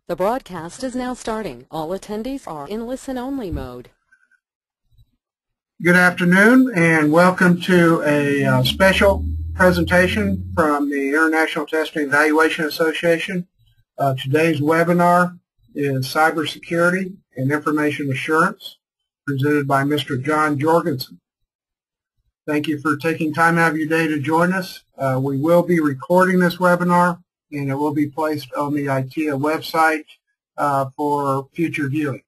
The broadcast is now starting. All attendees are in listen-only mode. Good afternoon and welcome to a special presentation from the International Testing and Evaluation Association. Today's webinar is Cybersecurity and Information Assurance, presented by Mr. John Jorgensen. Thank you for taking time out of your day to join us. We will be recording this webinar, and it will be placed on the ITEA website for future viewing.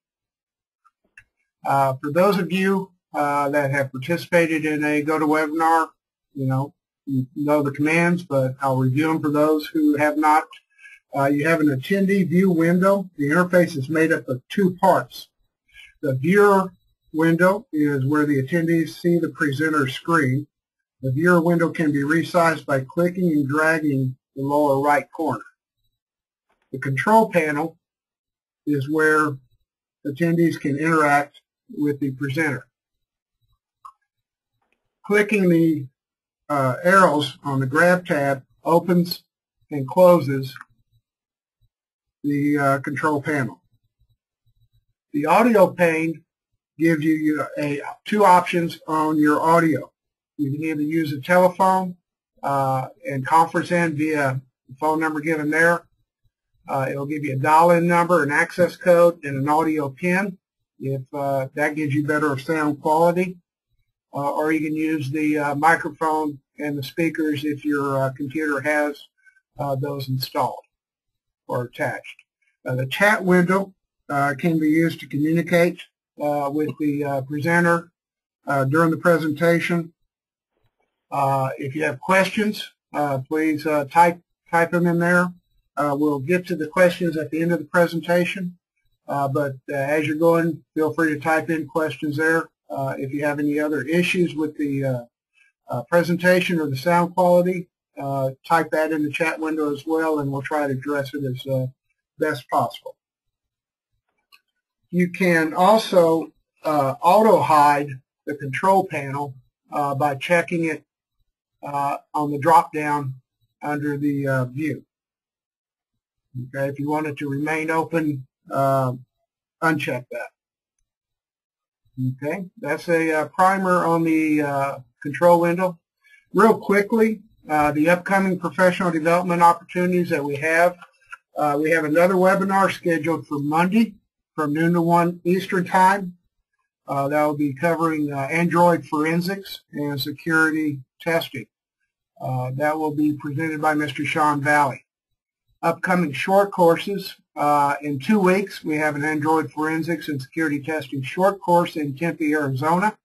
For those of you that have participated in a GoToWebinar, you know the commands, but I'll review them for those who have not. You have an attendee view window. The interface is made up of two parts. The viewer window is where the attendees see the presenter screen. The viewer window can be resized by clicking and dragging the lower right corner. The control panel is where attendees can interact with the presenter. Clicking the arrows on the grab tab opens and closes the control panel. The audio pane gives you two options on your audio. You can either use a telephone and conference in via the phone number given there. It'll give you a dial-in number, an access code, and an audio pin if that gives you better sound quality. Or you can use the microphone and the speakers if your computer has those installed or attached. The chat window can be used to communicate with the presenter during the presentation. If you have questions, please type them in there. We'll get to the questions at the end of the presentation, but as you're going, feel free to type in questions there. If you have any other issues with the presentation or the sound quality, type that in the chat window as well, and we'll try to address it as best possible. You can also auto-hide the control panel by checking it on the drop-down under the view. Okay, if you want it to remain open, uncheck that. Okay, that's a primer on the control window. Real quickly, the upcoming professional development opportunities that we have another webinar scheduled for Monday from noon to 1 Eastern Time. That will be covering Android forensics and security testing. That will be presented by Mr. Sean Valley. Upcoming short courses, in 2 weeks we have an Android forensics and security testing short course in Tempe, Arizona.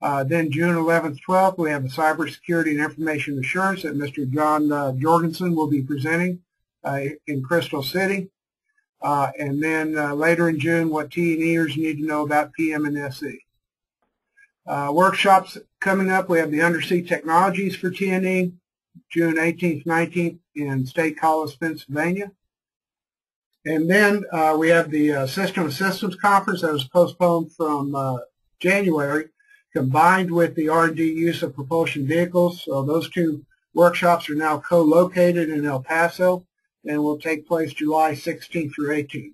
Then June 11th, 12th we have a cybersecurity and information assurance that Mr. John Jorgensen will be presenting in Crystal City. And then later in June, what T&Eers need to know about PM and SE. Workshops coming up, we have the Undersea Technologies for T&E, June 18th, 19th in State College, Pennsylvania. And then we have the System of Systems Conference that was postponed from January, combined with the R&D use of propulsion vehicles. So those two workshops are now co-located in El Paso and will take place July 16th through 18th.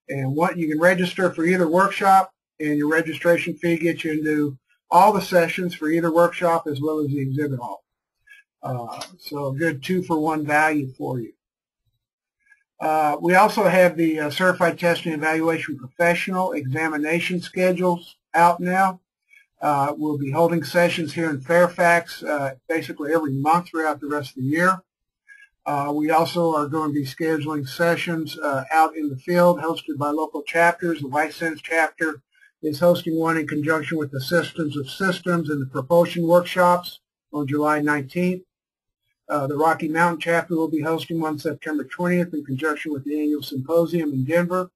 And what you can register for either workshop, and your registration fee gets you into all the sessions for either workshop as well as the exhibit hall. So a good 2-for-1 value for you. We also have the Certified Testing and Evaluation Professional examination schedules out now. We'll be holding sessions here in Fairfax basically every month throughout the rest of the year. We also are going to be scheduling sessions out in the field hosted by local chapters. The White Sands chapter is hosting one in conjunction with the Systems of Systems and the Propulsion workshops on July 19th. The Rocky Mountain chapter will be hosting one September 20th in conjunction with the annual symposium in Denver.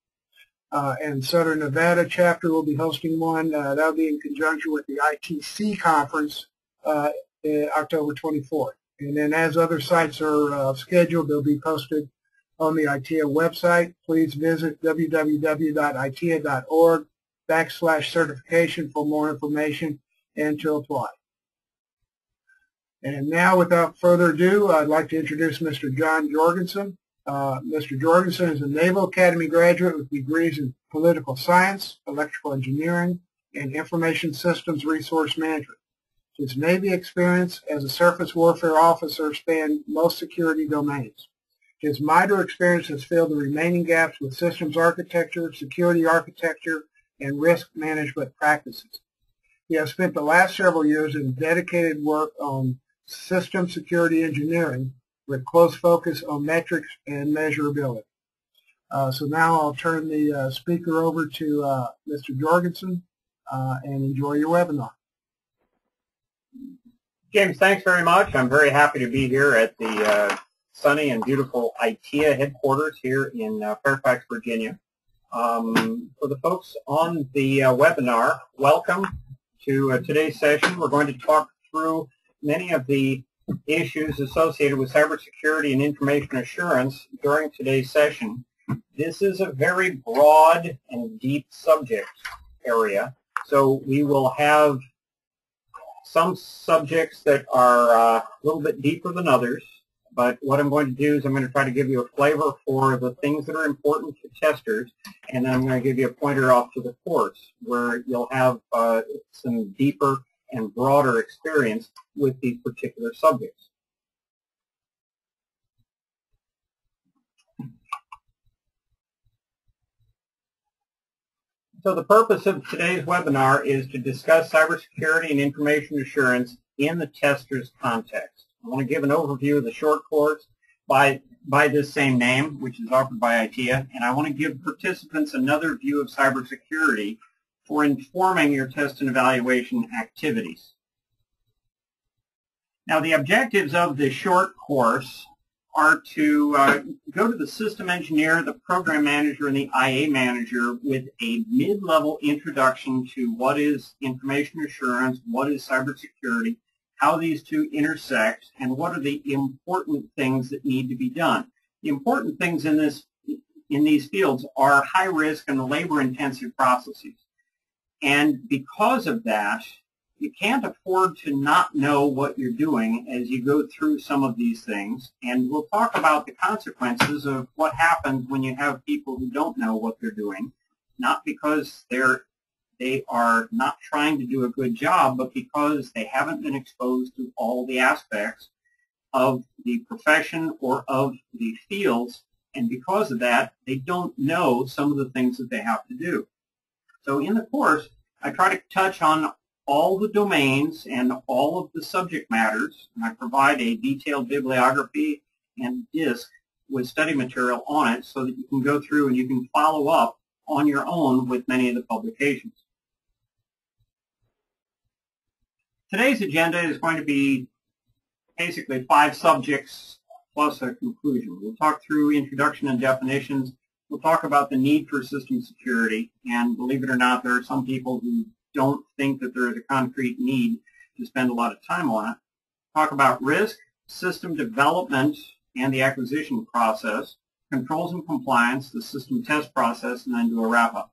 And Southern Nevada chapter will be hosting one. That will be in conjunction with the ITC conference October 24th. And then as other sites are scheduled, they'll be posted on the ITEA website. Please visit www.itea.org/certification for more information and to apply. And now, without further ado, I'd like to introduce Mr. John Jorgensen. Mr. Jorgensen is a Naval Academy graduate with degrees in political science, electrical engineering, and information systems resource management. His Navy experience as a surface warfare officer spanned most security domains. His MITRE experience has filled the remaining gaps with systems architecture, security architecture, and risk management practices. He has spent the last several years in dedicated work on system security engineering with close focus on metrics and measurability. So now I'll turn the speaker over to Mr. Jorgensen and enjoy your webinar. James, thanks very much. I'm very happy to be here at the sunny and beautiful ITEA headquarters here in Fairfax, Virginia. For the folks on the webinar, welcome to today's session. We're going to talk through many of the issues associated with cybersecurity and information assurance during today's session. This is a very broad and deep subject area, so we will have some subjects that are a little bit deeper than others, but what I'm going to do is I'm going to try to give you a flavor for the things that are important to testers, and then I'm going to give you a pointer off to the course where you'll have some deeper and broader experience with these particular subjects. So the purpose of today's webinar is to discuss cybersecurity and information assurance in the tester's context. I want to give an overview of the short course by this same name, which is offered by ITEA, and I want to give participants another view of cybersecurity for informing your test and evaluation activities. Now, the objectives of this short course are to go to the system engineer, the program manager, and the IA manager with a mid-level introduction to what is information assurance, what is cybersecurity, how these two intersect, and what are the important things that need to be done. The important things in these fields are high risk and labor-intensive processes. And because of that, you can't afford to not know what you're doing as you go through some of these things. And we'll talk about the consequences of what happens when you have people who don't know what they're doing, not because they are not trying to do a good job, but because they haven't been exposed to all the aspects of the profession or of the fields. And because of that, they don't know some of the things that they have to do. So in the course, I try to touch on all the domains and all of the subject matters, and I provide a detailed bibliography and disc with study material on it so that you can go through and you can follow up on your own with many of the publications. Today's agenda is going to be basically 5 subjects plus a conclusion. We'll talk through introduction and definitions. We'll talk about the need for system security, and believe it or not, there are some people who don't think that there is a concrete need to spend a lot of time on it. Talk about risk, system development, and the acquisition process, controls and compliance, the system test process, and then do a wrap-up.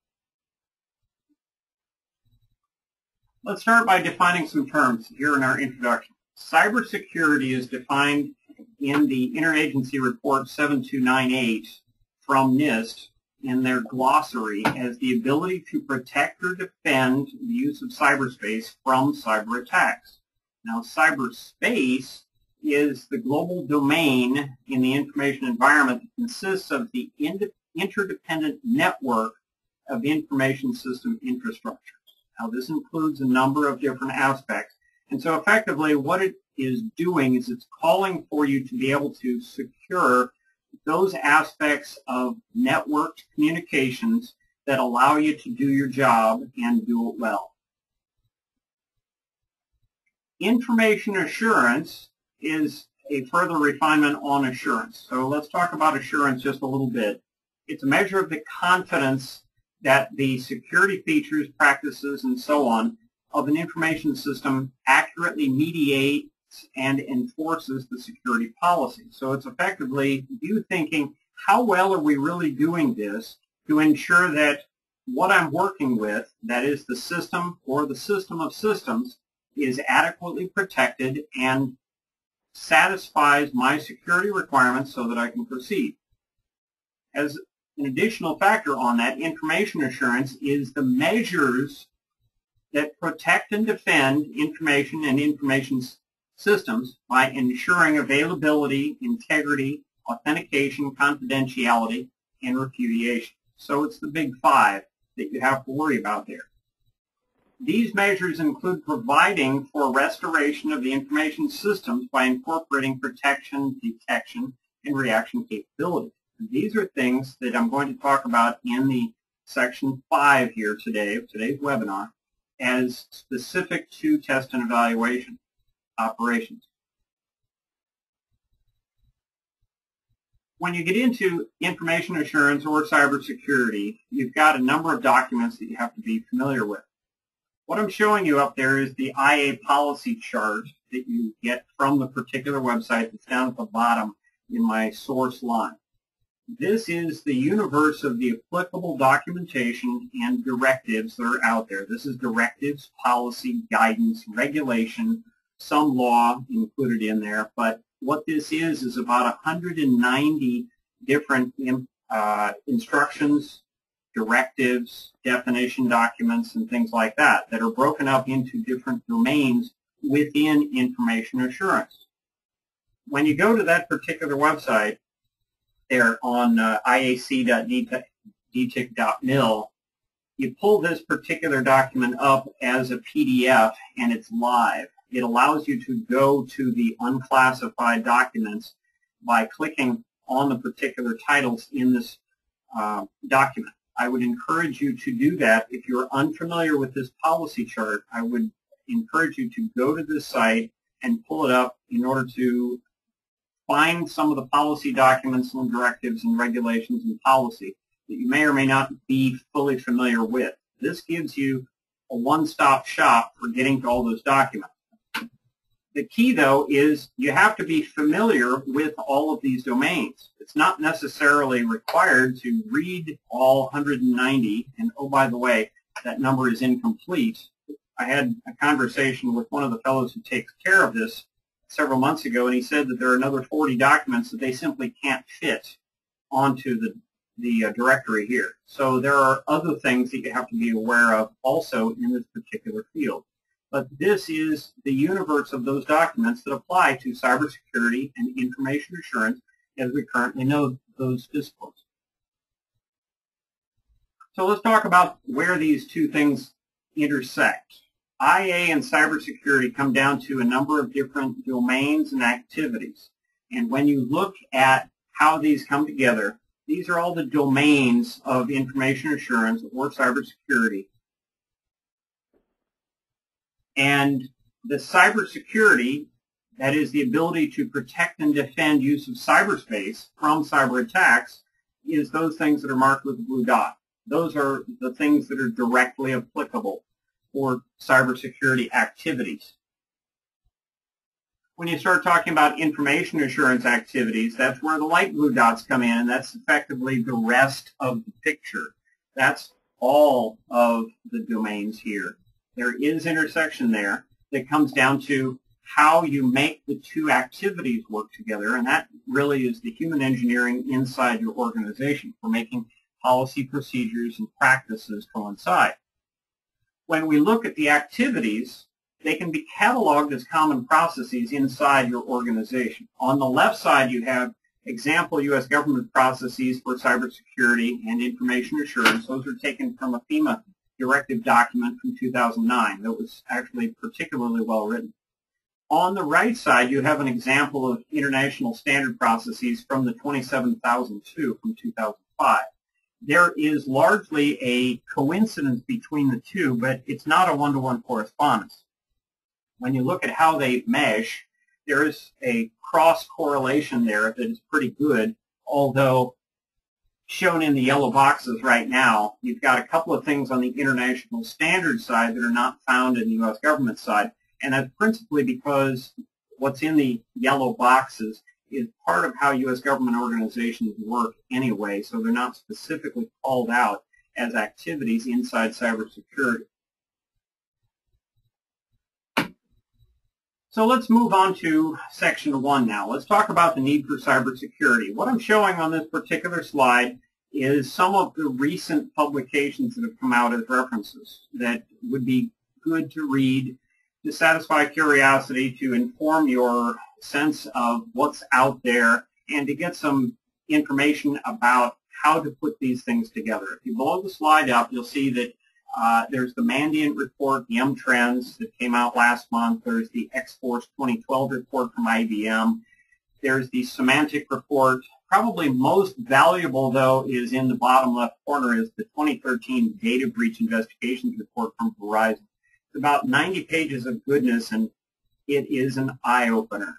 Let's start by defining some terms here in our introduction. Cybersecurity is defined in the Interagency Report 7298 from NIST in their glossary as the ability to protect or defend the use of cyberspace from cyber attacks. Now, cyberspace is the global domain in the information environment that consists of the interdependent network of information system infrastructures. Now, this includes a number of different aspects. And so effectively what it is doing is it's calling for you to be able to secure those aspects of networked communications that allow you to do your job and do it well. Information assurance is a further refinement on assurance. So let's talk about assurance just a little bit. It's a measure of the confidence that the security features, practices, and so on of an information system accurately mediate and enforces the security policy. So it's effectively you thinking, how well are we really doing this to ensure that what I'm working with, that is the system or the system of systems, is adequately protected and satisfies my security requirements so that I can proceed. as an additional factor on that, information assurance is the measures that protect and defend information and information systems by ensuring availability, integrity, authentication, confidentiality, and repudiation. So it's the big five that you have to worry about there. These measures include providing for restoration of the information systems by incorporating protection, detection, and reaction capabilities. And these are things that I'm going to talk about in the section 5 here today, of today's webinar, as specific to test and evaluation operations. When you get into information assurance or cybersecurity, you've got a number of documents that you have to be familiar with. What I'm showing you up there is the IA policy chart that you get from the particular website that's down at the bottom in my source line. This is the universe of the applicable documentation and directives that are out there. This is directives, policy, guidance, regulation, some law included in there, but what this is about 190 different instructions, directives, definition documents, and things like that that are broken up into different domains within information assurance. When you go to that particular website there on iac.dtic.mil, you pull this particular document up as a PDF and it's live. It allows you to go to the unclassified documents by clicking on the particular titles in this document. I would encourage you to do that. If you're unfamiliar with this policy chart, I would encourage you to go to this site and pull it up in order to find some of the policy documents and directives and regulations and policy that you may or may not be fully familiar with. This gives you a one-stop shop for getting to all those documents. The key, though, is you have to be familiar with all of these domains. It's not necessarily required to read all 190, and oh, by the way, that number is incomplete. I had a conversation with one of the fellows who takes care of this several months ago, and he said that there are another 40 documents that they simply can't fit onto the directory here. So there are other things that you have to be aware of also in this particular field. But this is the universe of those documents that apply to cybersecurity and information assurance as we currently know those disciplines. So let's talk about where these two things intersect. IA and cybersecurity come down to a number of different domains and activities. And when you look at how these come together, these are all the domains of information assurance or cybersecurity. And the cybersecurity, that is the ability to protect and defend use of cyberspace from cyber attacks, is those things that are marked with a blue dot. Those are the things that are directly applicable for cybersecurity activities. When you start talking about information assurance activities, that's where the light blue dots come in, and that's effectively the rest of the picture. That's all of the domains here. There is intersection there that comes down to how you make the two activities work together, and that really is the human engineering inside your organization for making policy, procedures, and practices coincide. When we look at the activities, they can be cataloged as common processes inside your organization. On the left side, you have example U.S. government processes for cybersecurity and information assurance. Those are taken from a FEMA directive document from 2009 that was actually particularly well written. On the right side, you have an example of international standard processes from the 27002 from 2005. There is largely a coincidence between the two, but it's not a one-to-one correspondence. When you look at how they mesh, there is a cross-correlation there that is pretty good, although shown in the yellow boxes right now, you've got a couple of things on the international standard side that are not found in the U.S. government side, and that's principally because what's in the yellow boxes is part of how U.S. government organizations work anyway, so they're not specifically called out as activities inside cybersecurity. So let's move on to section 1 now. Let's talk about the need for cybersecurity. What I'm showing on this particular slide is some of the recent publications that have come out as references that would be good to read to satisfy curiosity, to inform your sense of what's out there, and to get some information about how to put these things together. If you blow the slide up, you'll see that there's the Mandiant report, the M-Trends that came out last month. There's the X-Force 2012 report from IBM. There's the Semantic report. Probably most valuable, though, is in the bottom left corner, is the 2013 Data Breach Investigations report from Verizon. It's about 90 pages of goodness, and it is an eye-opener.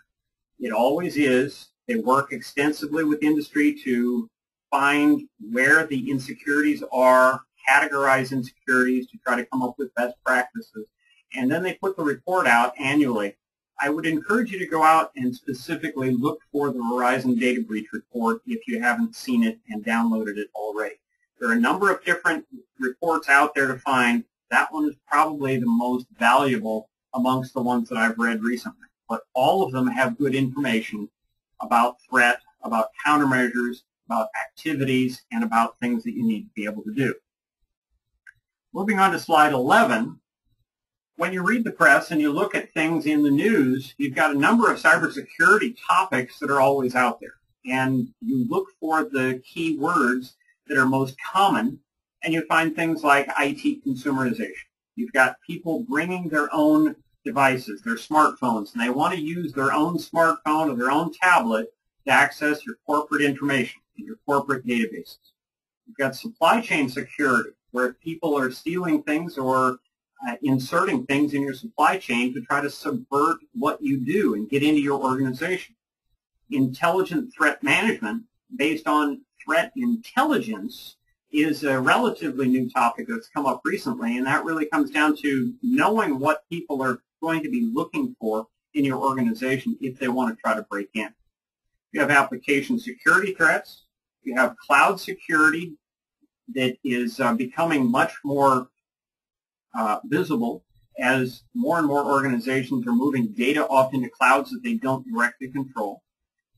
It always is. They work extensively with industry to find where the insecurities are, categorize insecurities to try to come up with best practices, and then they put the report out annually. I would encourage you to go out and specifically look for the Verizon Data Breach Report if you haven't seen it and downloaded it already. There are a number of different reports out there to find. That one is probably the most valuable amongst the ones that I've read recently. But all of them have good information about threat, about countermeasures, about activities, and about things that you need to be able to do. Moving on to slide 11. When you read the press and you look at things in the news, you've got a number of cybersecurity topics that are always out there. And you look for the key words that are most common, and you find things like IT consumerization. You've got people bringing their own devices, their smartphones, and they want to use their own smartphone or their own tablet to access your corporate information and your corporate databases. You've got supply chain security, where people are stealing things or inserting things in your supply chain to try to subvert what you do and get into your organization. Intelligent threat management, based on threat intelligence, is a relatively new topic that's come up recently, and that really comes down to knowing what people are going to be looking for in your organization if they want to try to break in. You have application security threats. You have cloud security that is becoming much more visible as more and more organizations are moving data off into clouds that they don't directly control.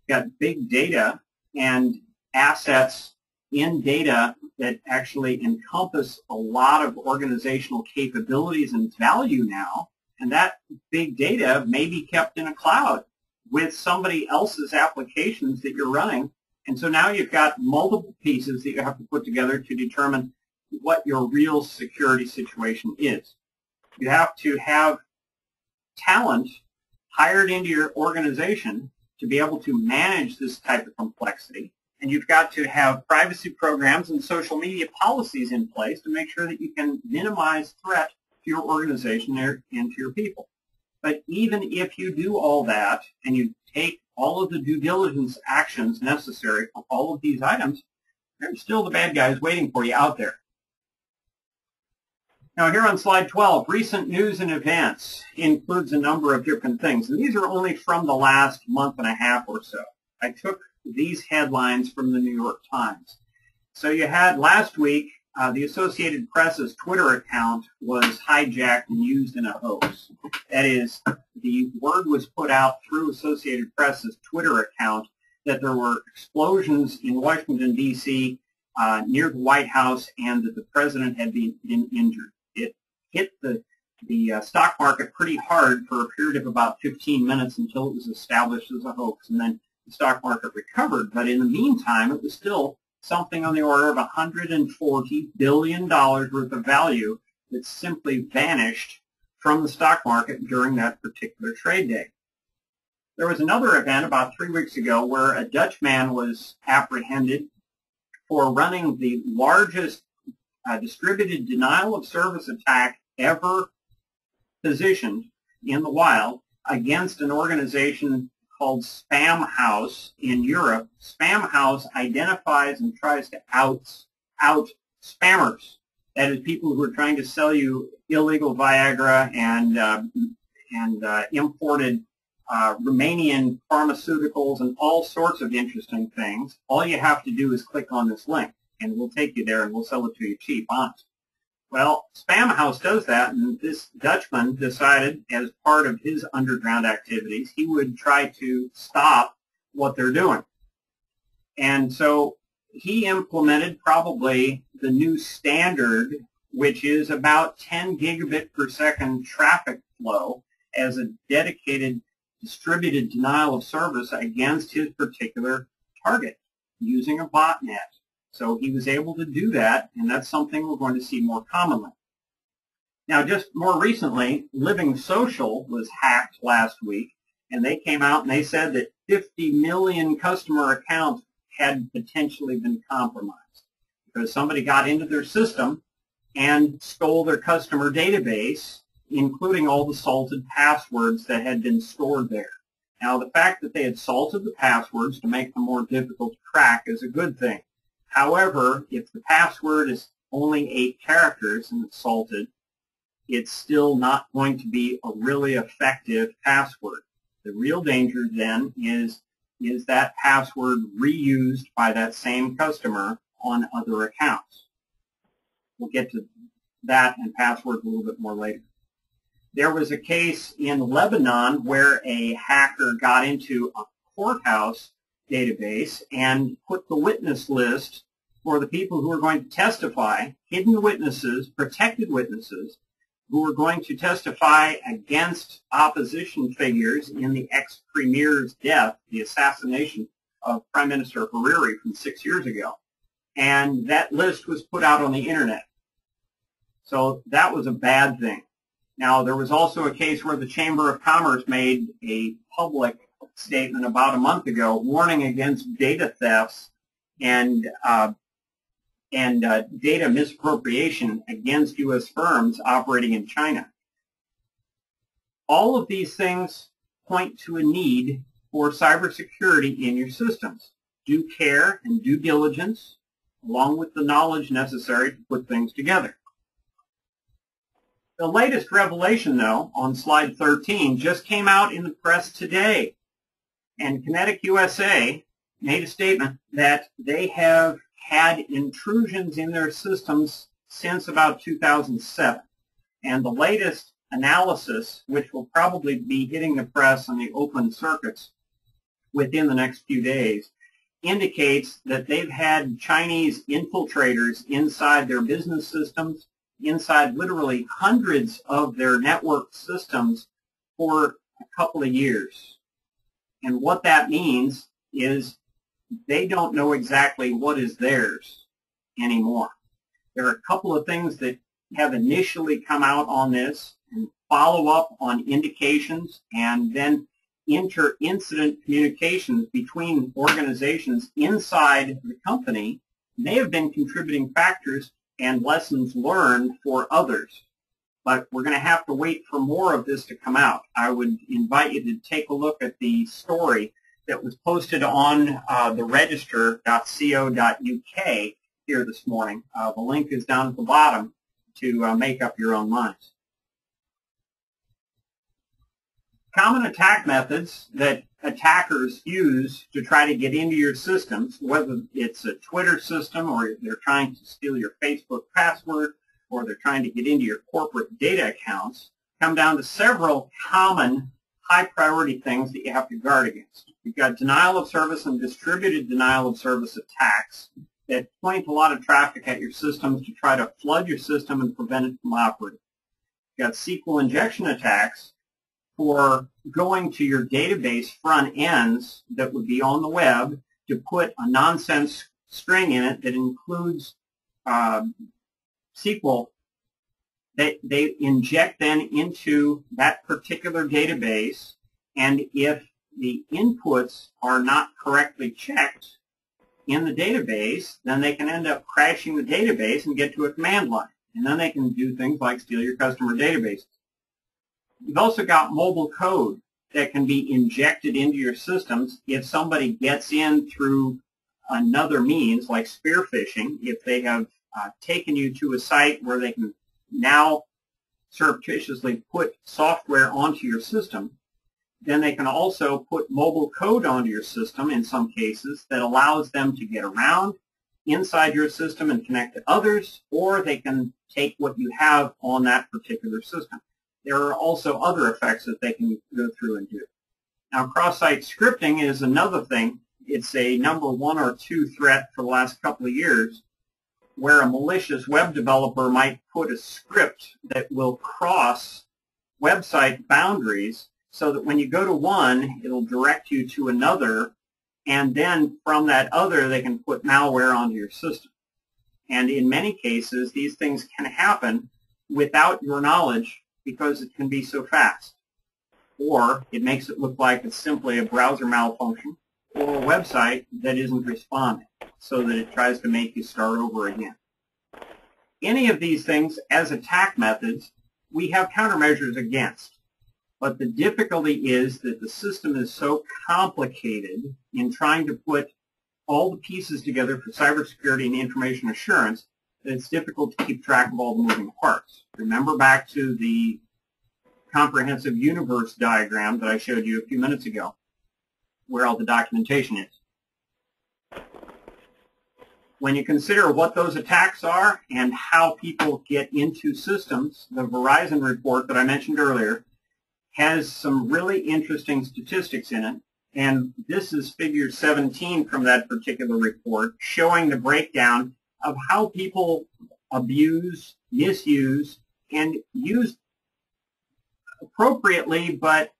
You've got big data and assets in data that actually encompass a lot of organizational capabilities and value now, and that big data may be kept in a cloud with somebody else's applications that you're running. And so now you've got multiple pieces that you have to put together to determine what your real security situation is. You have to have talent hired into your organization to be able to manage this type of complexity. And you've got to have privacy programs and social media policies in place to make sure that you can minimize threat to your organization and to your people. But even if you do all that and you take all of the due diligence actions necessary for all of these items, there's still the bad guys waiting for you out there. Now here on slide 12, recent news and events includes a number of different things. And these are only from the last month and a half or so. I took these headlines from the New York Times. So you had last week, the Associated Press's Twitter account was hijacked and used in a hoax. That is, the word was put out through Associated Press's Twitter account that there were explosions in Washington, D.C. Near the White House and that the president had been injured. It hit the stock market pretty hard for a period of about 15 minutes until it was established as a hoax, and then the stock market recovered. But in the meantime, it was still something on the order of $140 billion worth of value that simply vanished from the stock market during that particular trade day. There was another event about 3 weeks ago where a Dutch man was apprehended for running the largest distributed denial of service attack ever positioned in the wild against an organization called Spam House in Europe. Spam House identifies and tries to out spammers. That is, people who are trying to sell you illegal Viagra and imported Romanian pharmaceuticals and all sorts of interesting things. All you have to do is click on this link, and we'll take you there, and we'll sell it to you cheap, honest. Well, Spam House does that, and this Dutchman decided, as part of his underground activities, he would try to stop what they're doing. And so he implemented probably the new standard, which is about 10 gigabit per second traffic flow as a dedicated distributed denial of service against his particular target using a botnet. So he was able to do that, and that's something we're going to see more commonly. Now, just more recently, Living Social was hacked last week, and they came out and they said that 50 million customer accounts had potentially been compromised because somebody got into their system and stole their customer database, including all the salted passwords that had been stored there. Now, the fact that they had salted the passwords to make them more difficult to crack is a good thing. However, if the password is only 8 characters and it's salted, it's still not going to be a really effective password. The real danger then is that password reused by that same customer on other accounts. We'll get to that and passwords a little bit more later. There was a case in Lebanon where a hacker got into a courthouse database and put the witness list for the people who were going to testify, hidden witnesses, protected witnesses, who were going to testify against opposition figures in the ex-premier's death, the assassination of Prime Minister Hariri from 6 years ago. And that list was put out on the internet. So that was a bad thing. Now, there was also a case where the Chamber of Commerce made a public statement about a month ago warning against data thefts and data misappropriation against U.S. firms operating in China. All of these things point to a need for cybersecurity in your systems. Due care and due diligence, along with the knowledge necessary to put things together. The latest revelation, though, on slide 13, just came out in the press today. And Kinetic USA made a statement that they have had intrusions in their systems since about 2007. And the latest analysis, which will probably be hitting the press on the open circuits within the next few days, indicates that they've had Chinese infiltrators inside their business systems, inside literally hundreds of their network systems for a couple of years. And what that means is they don't know exactly what is theirs anymore. There are a couple of things that have initially come out on this and follow up on indications and then inter-incident communications between organizations inside the company may have been contributing factors and lessons learned for others. But we're going to have to wait for more of this to come out. I would invite you to take a look at the story that was posted on the register.co.uk here this morning. The link is down at the bottom to make up your own minds. Common attack methods that attackers use to try to get into your systems, whether it's a Twitter system or they're trying to steal your Facebook password or they're trying to get into your corporate data accounts, come down to several common high-priority things that you have to guard against. You've got denial of service and distributed denial of service attacks that point a lot of traffic at your systems to try to flood your system and prevent it from operating. You've got SQL injection attacks for going to your database front ends that would be on the web to put a nonsense string in it that includes SQL. They inject then into that particular database, and if the inputs are not correctly checked in the database, then they can end up crashing the database and get to a command line. And then they can do things like steal your customer databases. You've also got mobile code that can be injected into your systems if somebody gets in through another means, like spear phishing. If they have taken you to a site where they can now surreptitiously put software onto your system, then they can also put mobile code onto your system in some cases that allows them to get around inside your system and connect to others, or they can take what you have on that particular system. There are also other effects that they can go through and do. Now, cross-site scripting is another thing it's a number 1 or 2 threat for the last couple of years, where a malicious web developer might put a script that will cross website boundaries so that when you go to one, it'll direct you to another, and then from that other, they can put malware onto your system. And in many cases, these things can happen without your knowledge because it can be so fast. Or it makes it look like it's simply a browser malfunction or a website that isn't responding, so that it tries to make you start over again. Any of these things, as attack methods, we have countermeasures against. But the difficulty is that the system is so complicated in trying to put all the pieces together for cybersecurity and information assurance that it's difficult to keep track of all the moving parts. Remember back to the comprehensive universe diagram that I showed you a few minutes ago, where all the documentation is. When you consider what those attacks are and how people get into systems, the Verizon report that I mentioned earlier has some really interesting statistics in it, and this is figure 17 from that particular report, showing the breakdown of how people abuse, misuse, and use appropriately but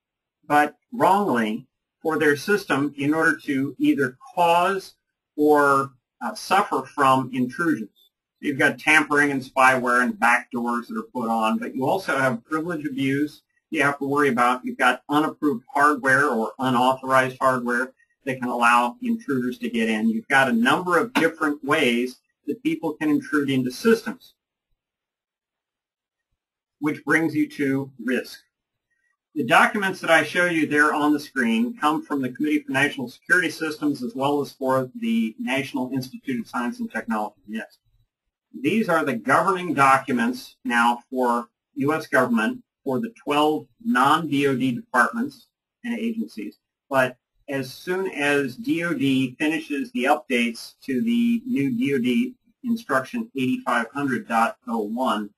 wrongly for their system in order to either cause or suffer from intrusions. You've got tampering and spyware and backdoors that are put on, but you also have privilege abuse you have to worry about. You've got unapproved hardware or unauthorized hardware that can allow intruders to get in. You've got a number of different ways that people can intrude into systems, which brings you to risk. The documents that I show you there on the screen come from the Committee for National Security Systems as well as for the National Institute of Science and Technology, NIST. These are the governing documents now for U.S. government for the 12 non-DoD departments and agencies. But as soon as DoD finishes the updates to the new DoD instruction 8500.01,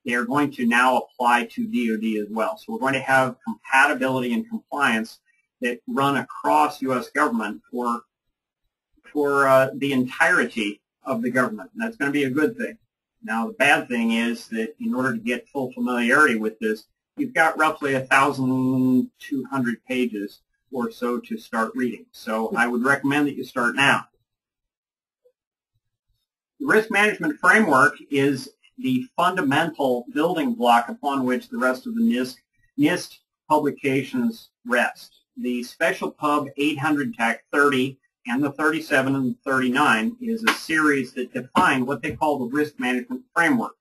they are going to now apply to DoD as well. So we're going to have compatibility and compliance that run across U.S. government for the entirety of the government. And that's going to be a good thing. Now, the bad thing is that in order to get full familiarity with this, you've got roughly 1,200 pages or so to start reading. So I would recommend that you start now. The risk management framework is the fundamental building block upon which the rest of the NIST publications rest. The Special Pub 800 TAC 30 and the 37 and 39 is a series that define what they call the risk management framework.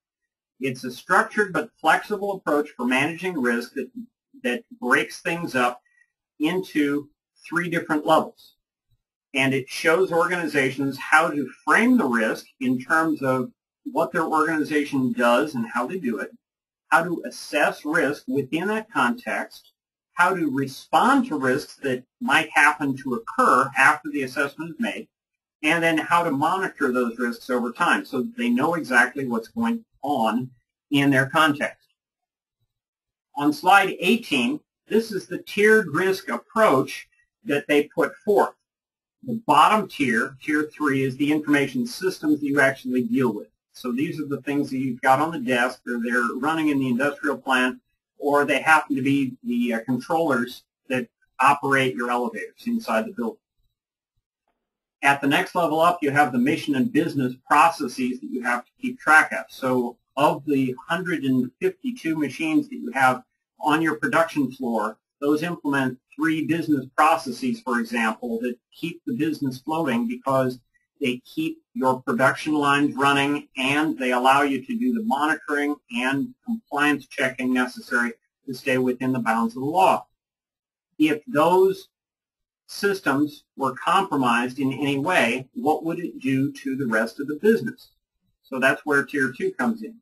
It's a structured but flexible approach for managing risk that breaks things up into 3 different levels. And it shows organizations how to frame the risk in terms of what their organization does and how they do it, how to assess risk within that context, how to respond to risks that might happen to occur after the assessment is made, and then how to monitor those risks over time so that they know exactly what's going on in their context. On slide 18, this is the tiered risk approach that they put forth. The bottom tier, tier 3, is the information systems that you actually deal with. So these are the things that you've got on the desk, or they're running in the industrial plant, or they happen to be the controllers that operate your elevators inside the building. At the next level up, you have the mission and business processes that you have to keep track of. So of the 152 machines that you have on your production floor, those implement 3 business processes, for example, that keep the business floating because they keep your production lines running and they allow you to do the monitoring and compliance checking necessary to stay within the bounds of the law. If those systems were compromised in any way, what would it do to the rest of the business? So that's where tier 2 comes in.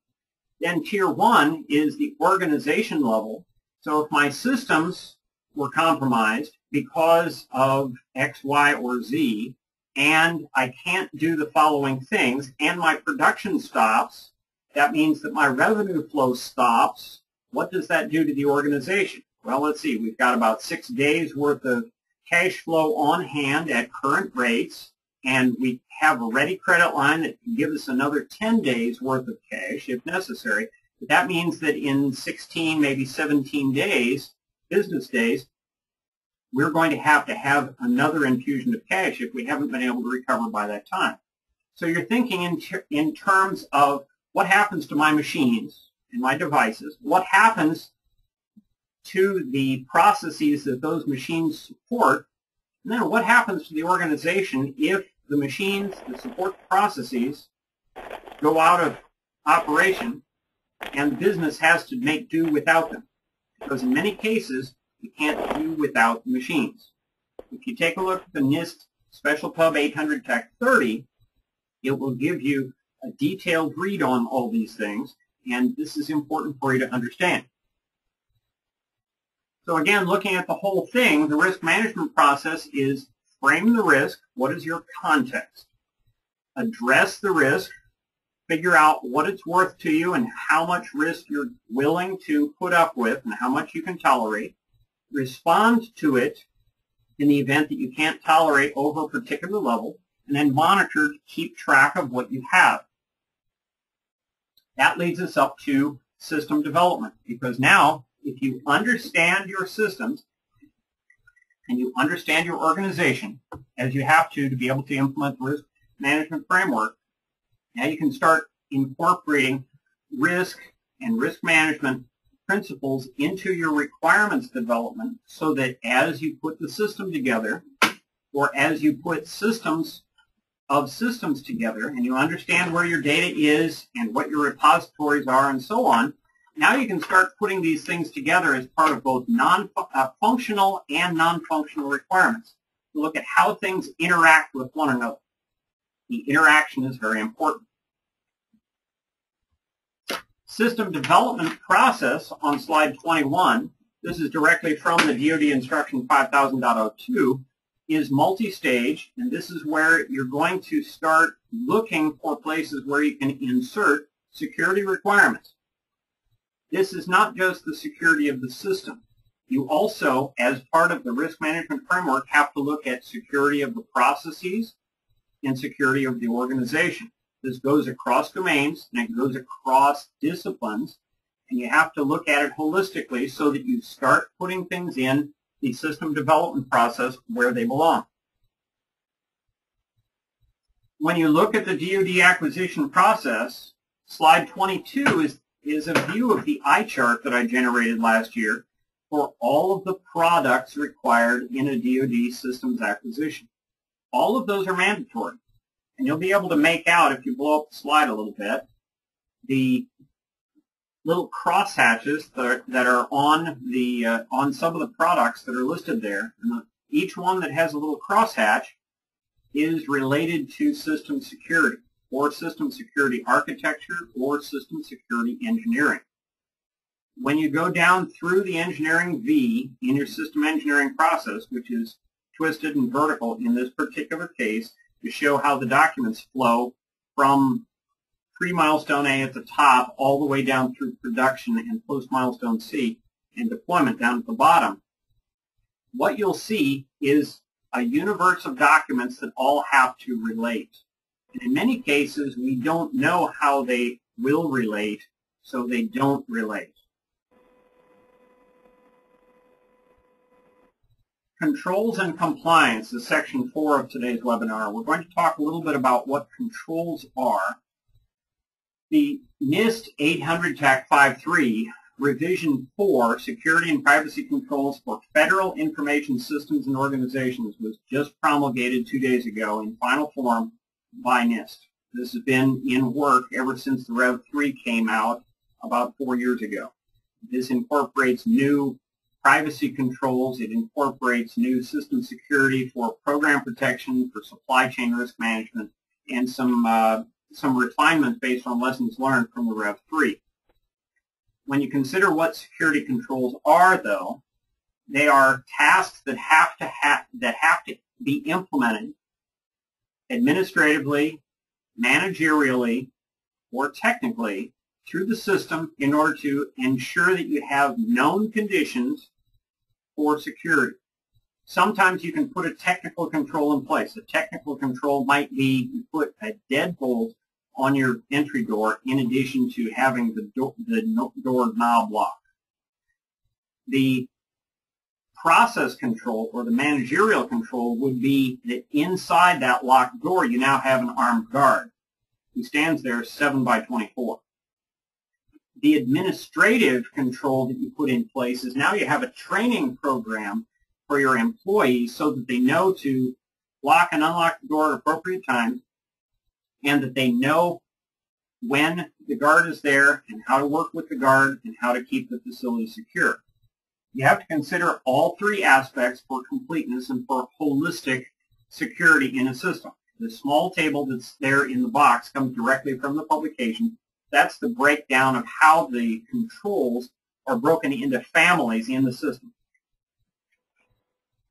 Then tier 1 is the organization level. So if my systems were compromised because of X, Y, or Z, and I can't do the following things, and my production stops, that means that my revenue flow stops. What does that do to the organization? Well, let's see. We've got about 6 days worth of cash flow on hand at current rates, and we have a ready credit line that can give us another 10 days worth of cash if necessary. But that means that in 16, maybe 17 days, business days, we're going to have another infusion of cash if we haven't been able to recover by that time. So you're thinking in terms of what happens to my machines and my devices, what happens to the processes that those machines support, and then what happens to the organization if the machines that support the processes go out of operation and business has to make do without them. Because in many cases, you can't do without the machines. If you take a look at the NIST Special Pub 800 Tech 30, it will give you a detailed read on all these things, and this is important for you to understand. So again, looking at the whole thing, the risk management process is frame the risk. What is your context? Address the risk. Figure out what it's worth to you and how much risk you're willing to put up with and how much you can tolerate. Respond to it in the event that you can't tolerate over a particular level, and then monitor to keep track of what you have. That leads us up to system development, because now if you understand your systems and you understand your organization, as you have to be able to implement the risk management framework, now you can start incorporating risk and risk management principles into your requirements development so that as you put the system together, or as you put systems of systems together and you understand where your data is and what your repositories are and so on, now you can start putting these things together as part of both functional and non-functional requirements to look at how things interact with one another. The interaction is very important. System development process on slide 21, this is directly from the DoD Instruction 5000.02, is multi-stage, and this is where you're going to start looking for places where you can insert security requirements. This is not just the security of the system. You also, as part of the risk management framework, have to look at security of the processes and security of the organization. This goes across domains and it goes across disciplines, and you have to look at it holistically so that you start putting things in the system development process where they belong. When you look at the DoD acquisition process, slide 22 is a view of the eye chart that I generated last year for all of the products required in a DoD systems acquisition. All of those are mandatory. And you'll be able to make out, if you blow up the slide a little bit, the little crosshatches that are on some of the products that are listed there. And each one that has a little crosshatch is related to system security, or system security architecture, or system security engineering. When you go down through the engineering V in your system engineering process, which is twisted and vertical in this particular case, to show how the documents flow from pre-milestone A at the top all the way down through production and post-milestone C and deployment down at the bottom, what you'll see is a universe of documents that all have to relate. And in many cases, we don't know how they will relate, so they don't relate. Controls and compliance is section 4 of today's webinar. We're going to talk a little bit about what controls are. The NIST 800 TAC 53 Revision 4, Security and Privacy Controls for Federal Information Systems and Organizations, was just promulgated 2 days ago in final form by NIST. This has been in work ever since the Rev 3 came out about 4 years ago. This incorporates new privacy controls. It incorporates new system security for program protection, for supply chain risk management, and some refinements based on lessons learned from the Rev 3. When you consider what security controls are, though, they are tasks that have to be implemented administratively, managerially, or technically through the system in order to ensure that you have known conditions for security. Sometimes you can put a technical control in place. A technical control might be you put a deadbolt on your entry door in addition to having the door knob lock. The process control or the managerial control would be that inside that locked door you now have an armed guard who stands there 7 by 24. The administrative control that you put in place is now you have a training program for your employees so that they know to lock and unlock the door at appropriate times, and that they know when the guard is there and how to work with the guard and how to keep the facility secure. You have to consider all three aspects for completeness and for holistic security in a system. The small table that's there in the box comes directly from the publication. That's the breakdown of how the controls are broken into families in the system.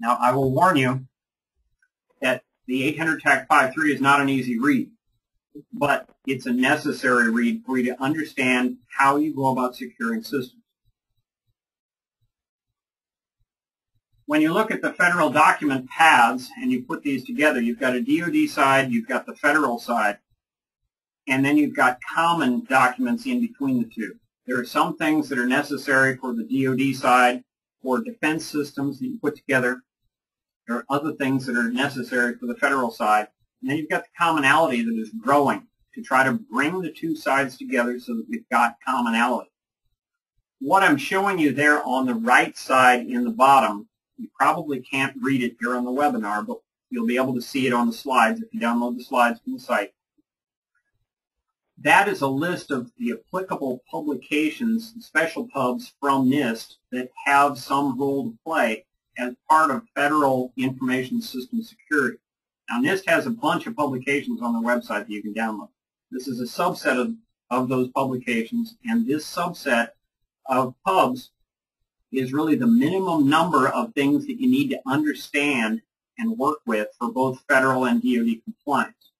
Now, I will warn you that the 800 TAC 5.3 is not an easy read, but it's a necessary read for you to understand how you go about securing systems. When you look at the federal document paths and you put these together, you've got a DoD side, you've got the federal side, and then you've got common documents in between the two. There are some things that are necessary for the DoD side for defense systems that you put together. There are other things that are necessary for the federal side. And then you've got the commonality that is growing to try to bring the two sides together so that we've got commonality. What I'm showing you there on the right side in the bottom, you probably can't read it here on the webinar, but you'll be able to see it on the slides if you download the slides from the site. That is a list of the applicable publications, special pubs from NIST that have some role to play as part of federal information system security. Now, NIST has a bunch of publications on their website that you can download. This is a subset of those publications, and this subset of pubs is really the minimum number of things that you need to understand and work with for both federal and DoD compliance.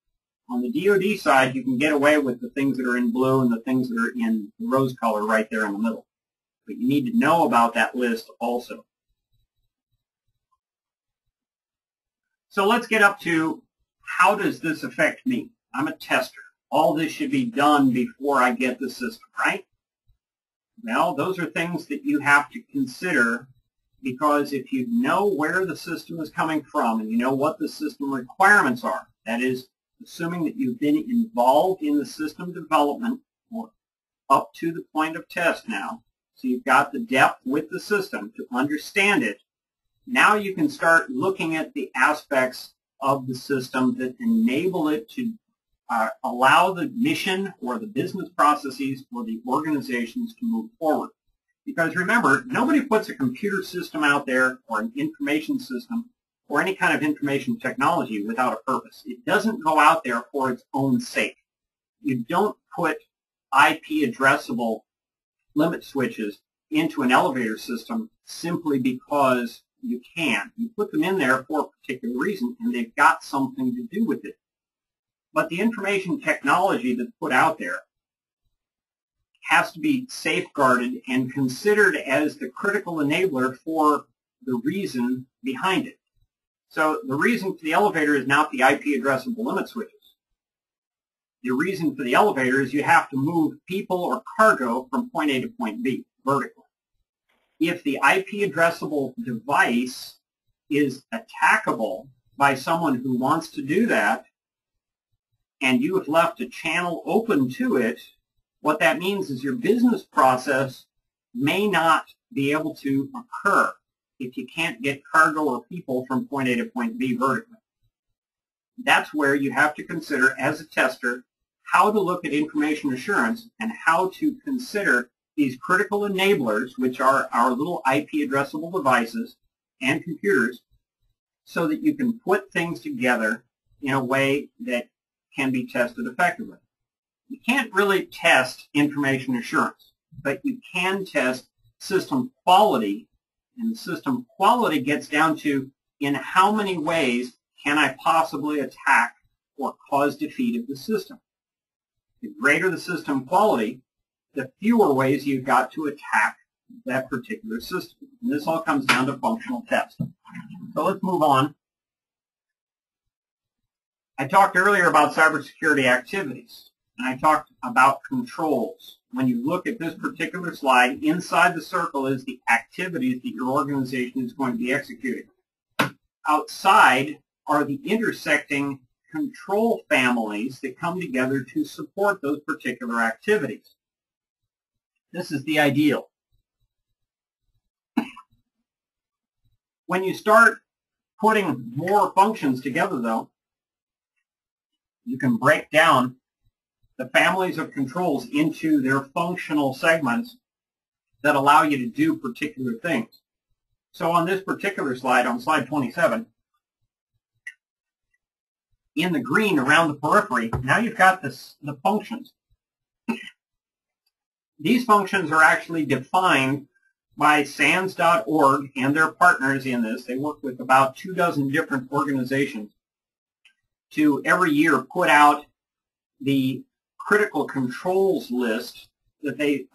On the DoD side, you can get away with the things that are in blue and the things that are in rose color right there in the middle. But you need to know about that list also. So let's get up to how does this affect me? I'm a tester. All this should be done before I get the system, right? Well, those are things that you have to consider, because if you know where the system is coming from and you know what the system requirements are, that is, assuming that you've been involved in the system development or up to the point of test now, so you've got the depth with the system to understand it, now you can start looking at the aspects of the system that enable it to allow the mission or the business processes for the organizations to move forward. Because remember, nobody puts a computer system out there or an information system or any kind of information technology without a purpose. It doesn't go out there for its own sake. You don't put IP addressable limit switches into an elevator system simply because you can. You put them in there for a particular reason, and they've got something to do with it. But the information technology that's put out there has to be safeguarded and considered as the critical enabler for the reason behind it. So the reason for the elevator is not the IP addressable limit switches. The reason for the elevator is you have to move people or cargo from point A to point B vertically. If the IP addressable device is attackable by someone who wants to do that, and you have left a channel open to it, what that means is your business process may not be able to occur if you can't get cargo or people from point A to point B vertically. That's where you have to consider, as a tester, how to look at information assurance and how to consider these critical enablers, which are our little IP addressable devices and computers, so that you can put things together in a way that can be tested effectively. You can't really test information assurance, but you can test system quality, and the system quality gets down to in how many ways can I possibly attack or cause defeat of the system. The greater the system quality, the fewer ways you've got to attack that particular system. And this all comes down to functional testing. So let's move on. I talked earlier about cybersecurity activities, and I talked about controls. When you look at this particular slide, inside the circle is the activities that your organization is going to be executing. Outside are the intersecting control families that come together to support those particular activities. This is the ideal. When you start putting more functions together, though, you can break down the families of controls into their functional segments that allow you to do particular things. So on this particular slide, on slide 27, in the green around the periphery, now you've got the functions. These functions are actually defined by SANS.org and their partners in this. They work with about 24 different organizations to every year put out the critical controls list that they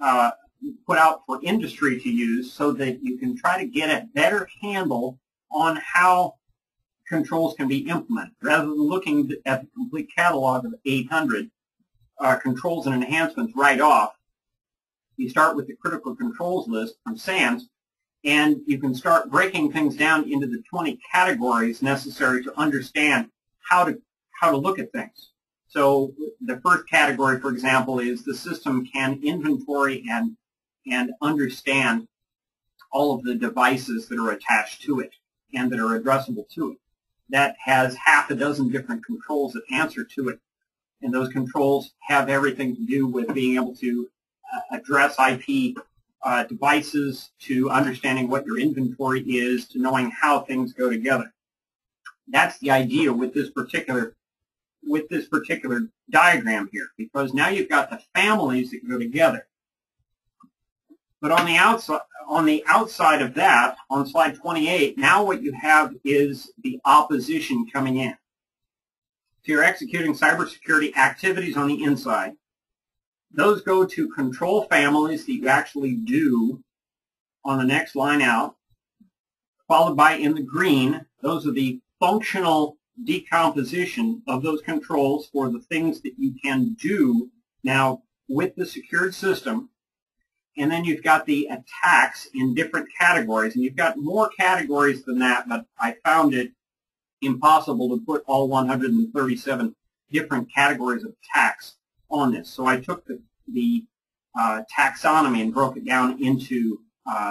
put out for industry to use so that you can try to get a better handle on how controls can be implemented. Rather than looking at the complete catalog of 800 controls and enhancements right off, you start with the critical controls list from SANS, and you can start breaking things down into the 20 categories necessary to understand how to look at things. So the first category, for example, is the system can inventory and understand all of the devices that are attached to it and that are addressable to it. That has half a dozen different controls that answer to it, and those controls have everything to do with being able to address IP devices, to understanding what your inventory is, to knowing how things go together. That's the idea with this particular diagram here, because now you've got the families that go together. But on the outside of that, on slide 28, now what you have is the opposition coming in. So you're executing cybersecurity activities on the inside. Those go to control families that you actually do on the next line out, followed by, in the green, those are the functional decomposition of those controls for the things that you can do now with the secured system. And then you've got the attacks in different categories. And you've got more categories than that, but I found it impossible to put all 137 different categories of attacks on this. So I took the taxonomy and broke it down into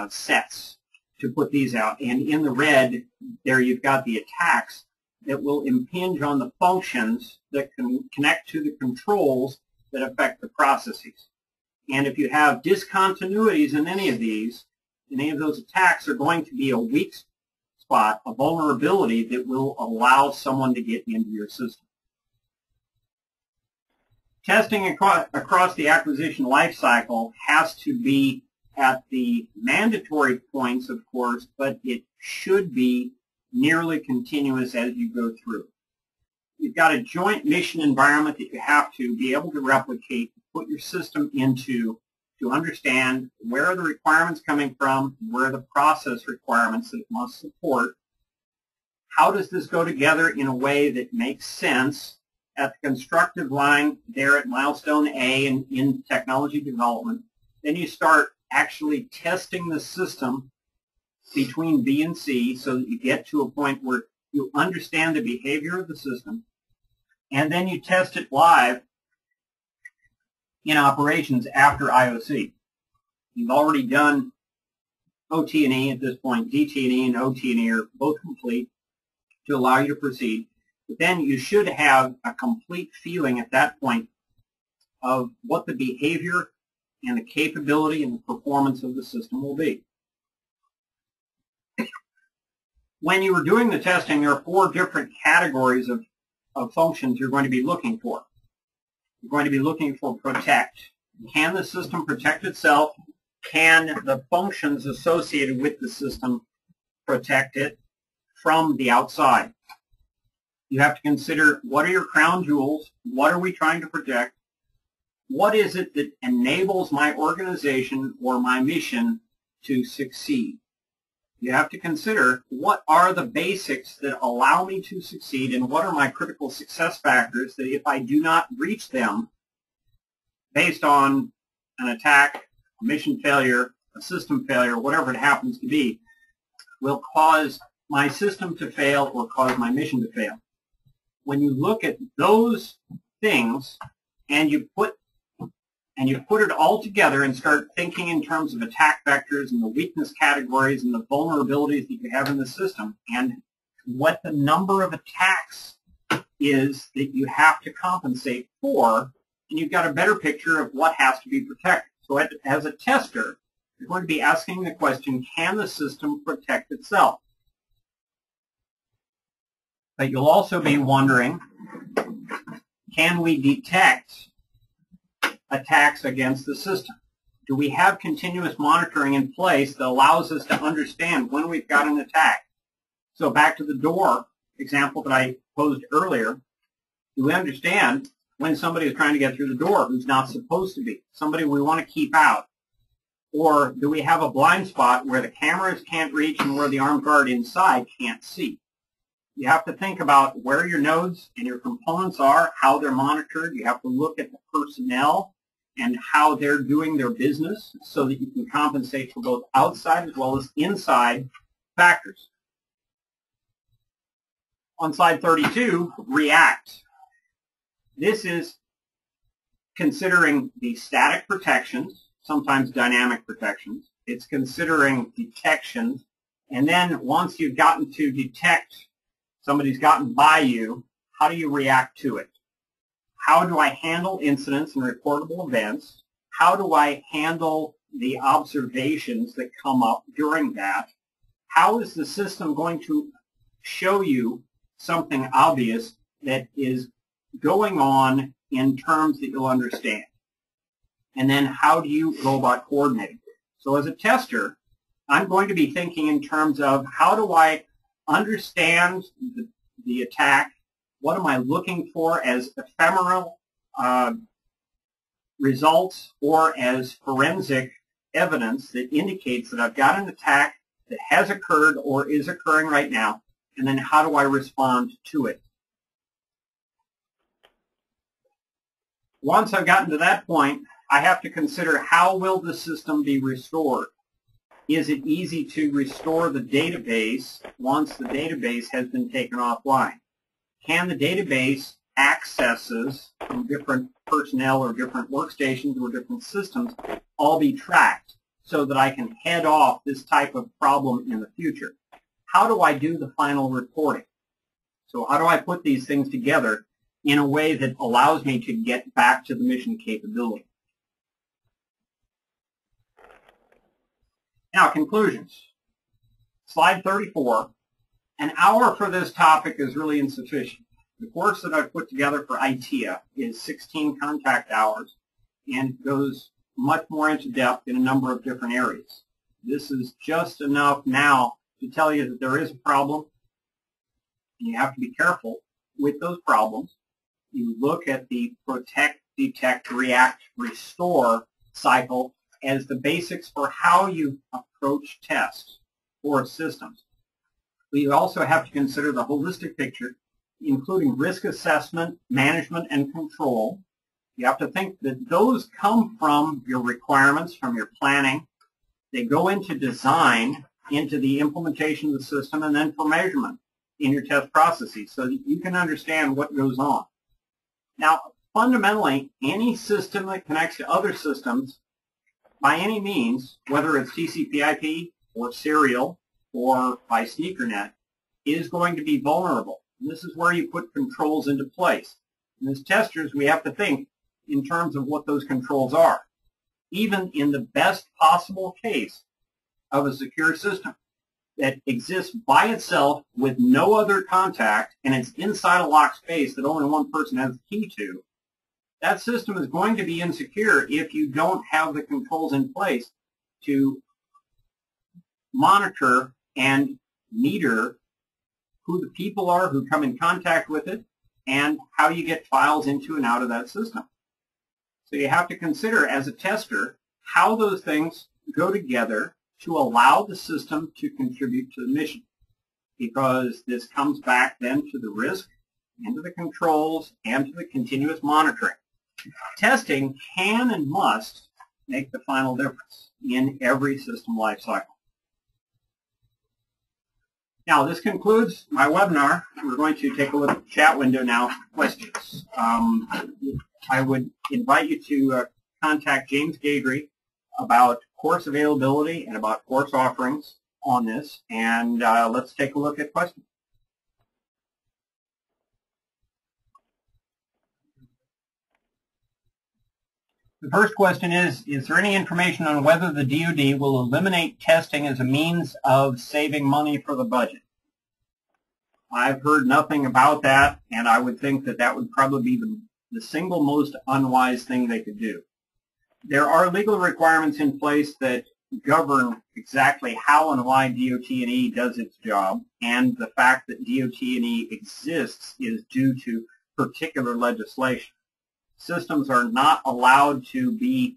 sets to put these out. And in the red, there you've got the attacks that will impinge on the functions that can connect to the controls that affect the processes. And if you have discontinuities in any of these, any of those attacks are going to be a weak spot, a vulnerability that will allow someone to get into your system. Testing across the acquisition lifecycle has to be at the mandatory points, of course, but it should be nearly continuous as you go through. You've got a joint mission environment that you have to be able to replicate, put your system into, to understand where are the requirements coming from, where are the process requirements that it must support. How does this go together in a way that makes sense at the constructive line there at milestone A in technology development? Then you start actually testing the system between B and C so that you get to a point where you understand the behavior of the system, and then you test it live in operations after IOC. You've already done OT&E at this point. DT&E and OT&E are both complete to allow you to proceed. But then you should have a complete feeling at that point of what the behavior and the capability and the performance of the system will be. When you were doing the testing, there are 4 different categories of functions you're going to be looking for. You're going to be looking for protect. Can the system protect itself? Can the functions associated with the system protect it from the outside? You have to consider, what are your crown jewels? What are we trying to protect? What is it that enables my organization or my mission to succeed. You have to consider what are the basics that allow me to succeed and what are my critical success factors that if I do not reach them based on an attack, a mission failure, a system failure, whatever it happens to be, will cause my system to fail or cause my mission to fail. When you look at those things and you put it all together and start thinking in terms of attack vectors and the weakness categories and the vulnerabilities that you have in the system and what the number of attacks is that you have to compensate for, and you've got a better picture of what has to be protected. So as a tester, you're going to be asking the question, can the system protect itself? But you'll also be wondering, can we detect attacks against the system? Do we have continuous monitoring in place that allows us to understand when we've got an attack? So back to the door example that I posed earlier, do we understand when somebody is trying to get through the door who's not supposed to be, somebody we want to keep out? Or do we have a blind spot where the cameras can't reach and where the armed guard inside can't see? You have to think about where your nodes and your components are, how they're monitored. You have to look at the personnel and how they're doing their business so that you can compensate for both outside as well as inside factors. On slide 32, react. This is considering the static protections, sometimes dynamic protections. It's considering detections. And then once you've gotten to detect somebody's gotten by you, how do you react to it? How do I handle incidents and reportable events? How do I handle the observations that come up during that? How is the system going to show you something obvious that is going on in terms that you'll understand? And then how do you go about coordinating? So as a tester, I'm going to be thinking in terms of how do I understand the attack, what am I looking for as ephemeral results or as forensic evidence that indicates that I've got an attack that has occurred or is occurring right now, and then how do I respond to it? Once I've gotten to that point, I have to consider how will the system be restored. Is it easy to restore the database once the database has been taken offline? Can the database accesses from different personnel or different workstations or different systems all be tracked so that I can head off this type of problem in the future? How do I do the final reporting? So how do I put these things together in a way that allows me to get back to the mission capability? Now, conclusions. Slide 34. An hour for this topic is really insufficient. The course that I've put together for ITEA is 16 contact hours and goes much more into depth in a number of different areas. This is just enough now to tell you that there is a problem, and you have to be careful with those problems. You look at the protect, detect, react, restore cycle as the basics for how you approach tests for systems. But you also have to consider the holistic picture, including risk assessment, management, and control. You have to think that those come from your requirements, from your planning. They go into design, into the implementation of the system, and then for measurement in your test processes so that you can understand what goes on. Now, fundamentally, any system that connects to other systems, by any means, whether it's TCP/IP or serial or by SneakerNet, is going to be vulnerable. And this is where you put controls into place. And as testers, we have to think in terms of what those controls are. Even in the best possible case of a secure system that exists by itself with no other contact and it's inside a locked space that only one person has the key to, that system is going to be insecure if you don't have the controls in place to monitor and meter who the people are who come in contact with it and how you get files into and out of that system. So you have to consider as a tester how those things go together to allow the system to contribute to the mission, because this comes back then to the risk and to the controls and to the continuous monitoring. Testing can and must make the final difference in every system lifecycle. Now, this concludes my webinar. We're going to take a look at the chat window now for questions. I would invite you to contact James Gadry about course availability and about course offerings on this, and let's take a look at questions. The first question is there any information on whether the DoD will eliminate testing as a means of saving money for the budget? I've heard nothing about that, and I would think that that would probably be the single most unwise thing they could do. There are legal requirements in place that govern exactly how and why DOT&E does its job, and the fact that DOT&E exists is due to particular legislation. Systems are not allowed to be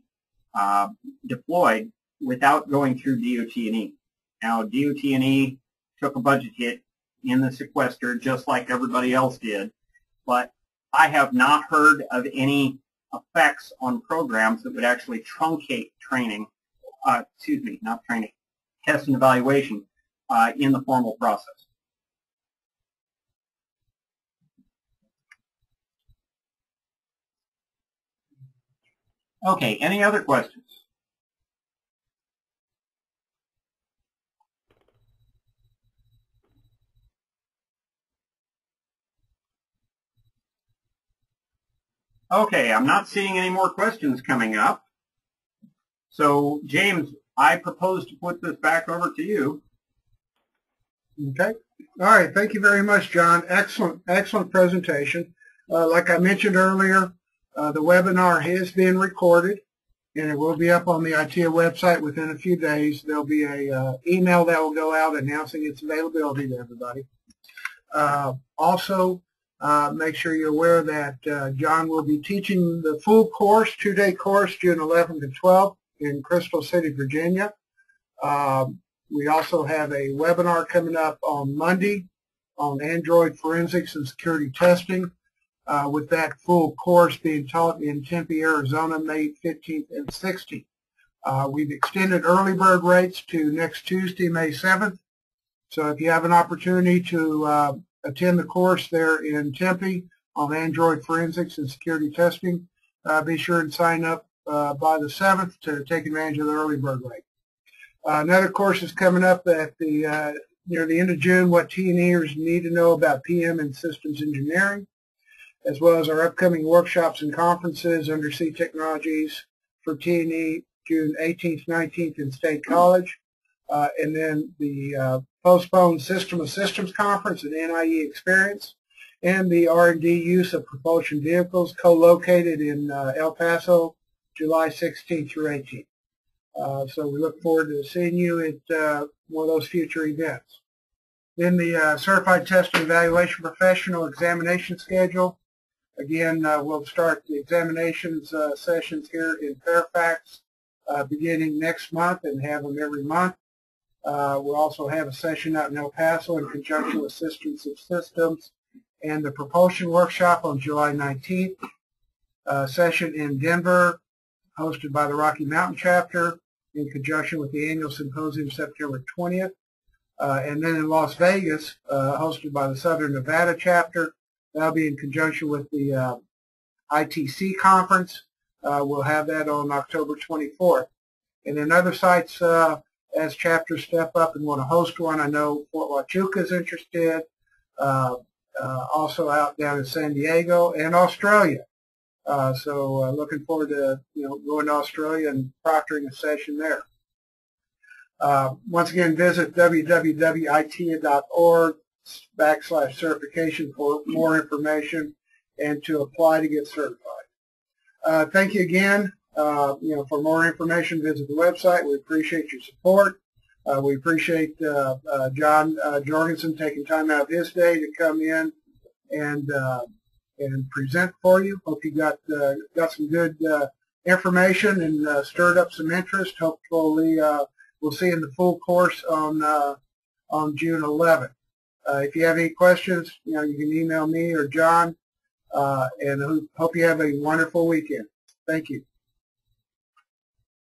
deployed without going through DOT&E. Now, DOT&E took a budget hit in the sequester just like everybody else did, but I have not heard of any effects on programs that would actually truncate training, not training, test and evaluation in the formal process. Okay, any other questions? Okay, I'm not seeing any more questions coming up. So, James, I propose to put this back over to you. Okay. All right. Thank you very much, John. Excellent presentation. Like I mentioned earlier, the webinar is being recorded, and it will be up on the ITEA website within a few days. There'll be a email that will go out announcing its availability to everybody. Also, make sure you're aware that John will be teaching the full course, 2-day course, June 11th and 12th in Crystal City, Virginia. We also have a webinar coming up on Monday on Android forensics and security testing, with that full course being taught in Tempe, Arizona, May 15th and 16th. We've extended early bird rates to next Tuesday, May 7th. So if you have an opportunity to attend the course there in Tempe on Android forensics and security testing, be sure and sign up by the 7th to take advantage of the early bird rate. Another course is coming up at the near the end of June, what T&Ers need to know about PM and systems engineering, as well as our upcoming workshops and conferences, Undersea Technologies for T&E, June 18th, 19th in State College, and then the postponed System of Systems Conference and NIE Experience, and the R&D use of propulsion vehicles co-located in El Paso, July 16th through 18th. So we look forward to seeing you at one of those future events. Then the Certified Test and Evaluation Professional Examination Schedule. Again, we'll start the examinations sessions here in Fairfax beginning next month and have them every month. We'll also have a session out in El Paso in conjunction with Systems of Systems and the Propulsion Workshop on July 19th. Session in Denver hosted by the Rocky Mountain Chapter in conjunction with the Annual Symposium September 20th. And then in Las Vegas, hosted by the Southern Nevada Chapter. That'll be in conjunction with the ITC Conference. We'll have that on October 24th. And then other sites, as chapters step up and want to host one, I know Fort Huachuca is interested, also out down in San Diego and Australia. So looking forward to going to Australia and proctoring a session there. Once again, visit www.itea.org/certification for more information and to apply to get certified. Thank you again. For more information, visit the website. We appreciate your support. We appreciate John Jorgensen taking time out of his day to come in and present for you. Hope you got some good information and stirred up some interest. Hopefully we'll see you in the full course on June 11th. If you have any questions, you can email me or John, and hope you have a wonderful weekend. Thank you.